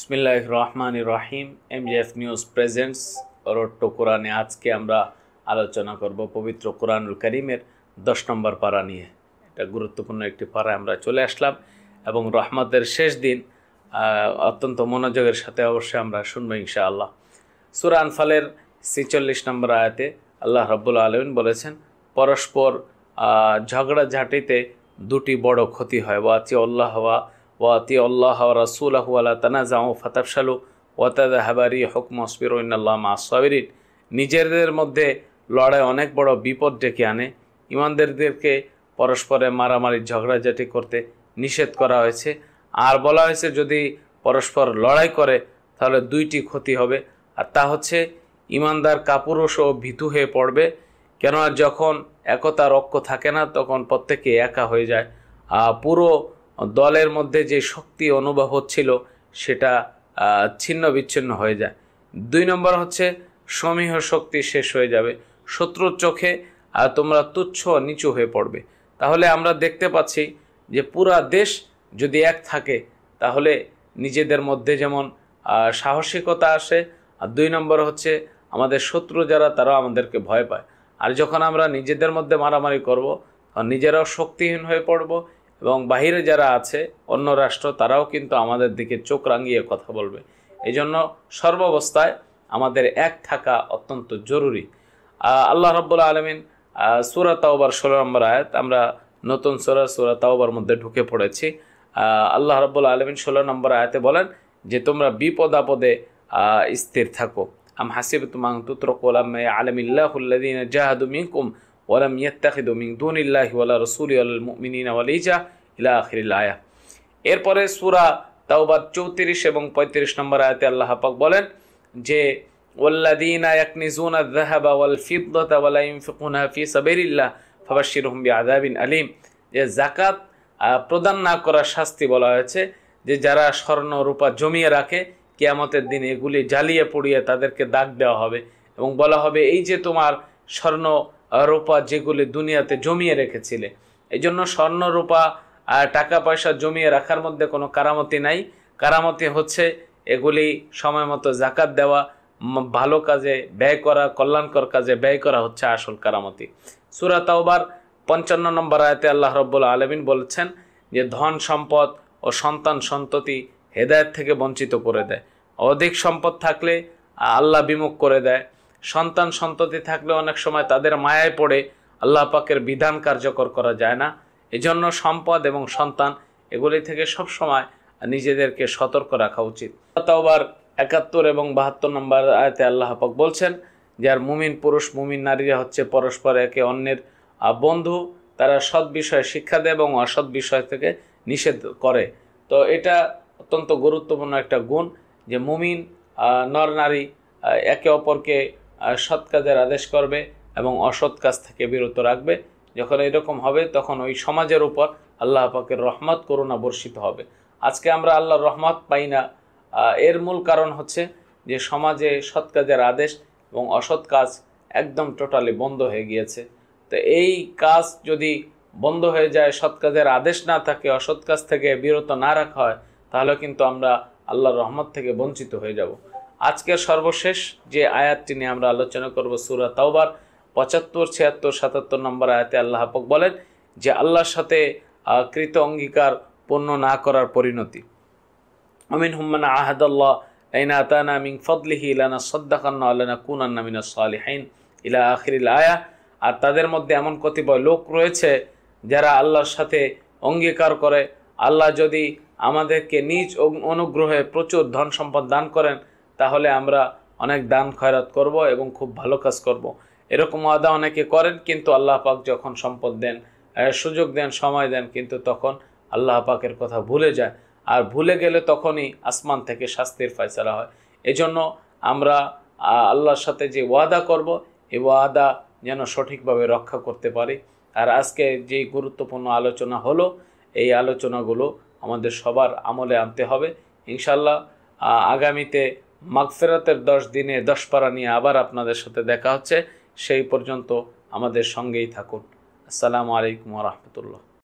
বিসমিল্লাহির রহমানির রহিম। এমজেএফ news presents road two কোরআনে। আজকে আমরা আলোচনা করব পবিত্র কোরআনুল কারীমের 10 নম্বর পারা নিয়ে। এটা গুরুত্বপূর্ণ একটি পারা আমরা চলে আসলাম এবং রহমতের শেষ দিন অত্যন্ত মনোযোগের সাথে অবশ্যই আমরা শুনবো ইনশাআল্লাহ। সূরা আনফালের 46 নম্বর আয়াতে আল্লাহ রাব্বুল আলামিন বলেছেন, পরস্পর ঝগড়াঝাটিতে দুটি বড় ক্ষতি হয়। ওয়াতি আল্লাহ ওয়াতি আল্লাহ ওয়া রাসূলাহু ওয়া লা তানাযাউ ফাতাফশালু ওয়া তাযহাবা রিহুকুম ওয়াসবিরু ইন্নাল্লাহা মা'আস সাবিরিন। নিজেদের মধ্যে লড়াই অনেক বড় বিপদ ডেকে আনে। ঈমানদারদেরকে পরস্পরে মারামারি ঝগড়াঝাটি করতে নিষেধ করা হয়েছে। আর বলা হয়েছে যদি পরস্পর লড়াই করে তাহলে দুইটি ক্ষতি হবে, আর তা হচ্ছে ঈমানদার কাপুরুষ ও ভীতু হয়ে পড়বে। কেননা যখন একতার ঐক্য থাকে না তখন প্রত্যেকে একা হয়ে যায়। পুরো দলের মধ্যে যে শক্তি অনুভব হচ্ছিল সেটা ছিন্ন বিচ্ছিন্ন হয়ে যায়। 2 নম্বর হচ্ছে সমীহ শক্তি শেষ হয়ে যাবে। শত্রুর চোখে তোমরা তুচ্ছ নিচু হয়ে পড়বে। তাহলে আমরা দেখতে পাচ্ছি যে পুরা দেশ যদি এক থাকে তাহলে নিজেদের মধ্যে যেমন সাহসিকতা আসে, আর 2 নম্বর হচ্ছে আমাদের শত্রু যারা তারাও আমাদেরকে ভয় পায়। আর যখন আমরা নিজেদের মধ্যে মারামারি করব তখন নিজেরাও শক্তিহীন হয়ে পড়ব এবং বাহিরে যারা আছে অন্য রাষ্ট্র তারাও কিন্তু আমাদের দিকে চোখ রাঙিয়ে কথা বলবে। এই জন্য সর্বাবস্থায় আমাদের এক থাকা অত্যন্ত জরুরি। আল্লাহ রাব্বুল আলামিন সূরা তাওবার 16 নম্বর আয়াত, আমরা নতুন সূরা তাওবার মধ্যে ঢুকে পড়েছি। আল্লাহ রাব্বুল আলামিন 16 নম্বর আয়াতে বলেন যে তোমরা বিপদ আপদে স্থির থাকো। আম হাসিবতুম আন তুতরাকু লাম্মা ইয়ালামিল্লাহু আল্লাযীনা জাহাদু মিনকুম ওয়া লাম ইয়াত্তাখিযু মিন দুনিল্লাহি ওয়া লা রাসূলি ওয়া লিল মুমিনিনা ওয়ালিজা ইলা আখিরিল আয়াত। এরপরে সূরা তাওবার 34 এবং 35 নম্বর আয়াতে আল্লাহ পাক বলেন যে ওয়াল্লাযীনা ইয়াকনিজুনা আয-যাহাবা ওয়াল ফিদ্দাতা ওয়া লা ইউনফিকুনা ফি সাবিলিল্লাহ ফাবাশশিরহুম বিআযাবিন আলীম। যে যাকাত প্রদান না করার শাস্তি বলা হয়েছে, যে যারা স্বর্ণ রূপা জমিয়ে রাখে কিয়ামতের দিন এগুলি জ্বালিয়ে পুড়িয়ে তাদেরকে দাগ দেওয়া হবে এবং বলা হবে এই যে তোমার স্বর্ণ রূপা যেগুলি দুনিয়াতে জমিয়ে রেখেছিলে। এই জন্য স্বর্ণ রূপা টাকা পয়সা জমিয়ে রাখার মধ্যে কোনো কারামতি নাই। কারামতি হচ্ছে এগুলি সময় মতো জাকাত দেওয়া, ভালো কাজে ব্যয় করা, কল্যাণকর কাজে ব্যয় করা হচ্ছে আসল কারামতি। সূরা তাওবার 55 নম্বর আয়াতে আল্লাহ রাব্বুল আলামিন বলেছেন যে ধন সম্পদ ও সন্তান সন্ততি হেদায়েত থেকে বঞ্চিত করে দেয়। অধিক সম্পদ থাকলে আল্লাহ বিমুখ করে দেয়। সন্তান সন্ততি থাকলে অনেক সময় তাদের মায়ায় পড়ে আল্লাহ পাকের বিধান কার্যকর করা যায় না। এজন্য সম্পদ এবং সন্তান এগুলি থেকে সব সময় নিজেদেরকে সতর্ক রাখা উচিত। তাওবার 71 এবং 72 নম্বর আয়াতে আল্লাহ পাক বলছেন যে আর মুমিন পুরুষ মুমিন নারীরা হচ্ছে পরস্পর একে অন্যের বন্ধু, তারা সৎ বিষয়ে শিক্ষা দেয় এবং অসৎ বিষয় থেকে নিষেধ করে। তো এটা অত্যন্ত গুরুত্বপূর্ণ একটা গুণ যে মুমিন নর নারী একে অপরকে সৎ কাজের আদেশ করবে এবং অসৎ কাজ থেকে বিরত রাখবে। যখন এরকম হবে তখন ওই সমাজের উপর আল্লাহ পাকের রহমত করুণা বর্ষিত হবে। আজকে আমরা আল্লাহর রহমত পাই না, এর মূল কারণ হচ্ছে যে সমাজে সৎ কাজের আদেশ এবং অসৎ কাজ একদম টোটালি বন্ধ হয়ে গিয়েছে। তো এই কাজ যদি বন্ধ হয়ে যায়, সৎ কাজের আদেশ না থাকে, অসৎ কাজ থেকে বিরত না রাখা হয়, তাহলে কিন্তু আমরা আল্লাহর রহমত থেকে বঞ্চিত হয়ে যাব। আজকের সর্বশেষ যে আয়াতটি নিয়ে আমরা আলোচনা করব সূরা তাওবার 75, 76, 77 নম্বর আয়াতে আল্লাহ পাক বলেন যে আল্লাহর সাথে কৃত অঙ্গীকার পূর্ণ না করার পরিণতি। আমিনহুম মান আহাদাল্লাহ লাইন আতানা মিন ফাদলিহি লানাসাদ্দাকান্না ওয়া লানাকুনান্না মিনাস সালিহিন ইলা আখিরিল আয়া। আর তাদের মধ্যে এমন কতিপয় লোক রয়েছে যারা আল্লাহর সাথে অঙ্গীকার করে, আল্লাহ যদি আমাদেরকে নিজ অনুগ্রহে প্রচুর ধন সম্পদ দান করেন তাহলে আমরা অনেক দান খয়রাত করব এবং খুব ভালো কাজ করব। এরকম ওয়াদা অনেকে করেন, কিন্তু আল্লাহ পাক যখন সম্পদ দেন, সুযোগ দেন, সময় দেন, কিন্তু তখন আল্লাহ পাকের কথা ভুলে যায়। আর ভুলে গেলে তখনই আসমান থেকে শাস্তির ফয়সালা হয়। এজন্য আমরা আল্লাহর সাথে যে ওয়াদা করব এই ওয়াদা যেন সঠিকভাবে রক্ষা করতে পারি। আর আজকে যে গুরুত্বপূর্ণ আলোচনা হলো এই আলোচনাগুলো আমাদের সবার আমলে আনতে হবে ইনশাল্লাহ। আগামীতে মাগফিরাতের 10 দিনে 10 পারা নিয়ে আবার আপনাদের সাথে দেখা হচ্ছে। সেই পর্যন্ত আমাদের সঙ্গেই থাকুন। আসসালামু আলাইকুম ওয়া রাহমাতুল্লাহ।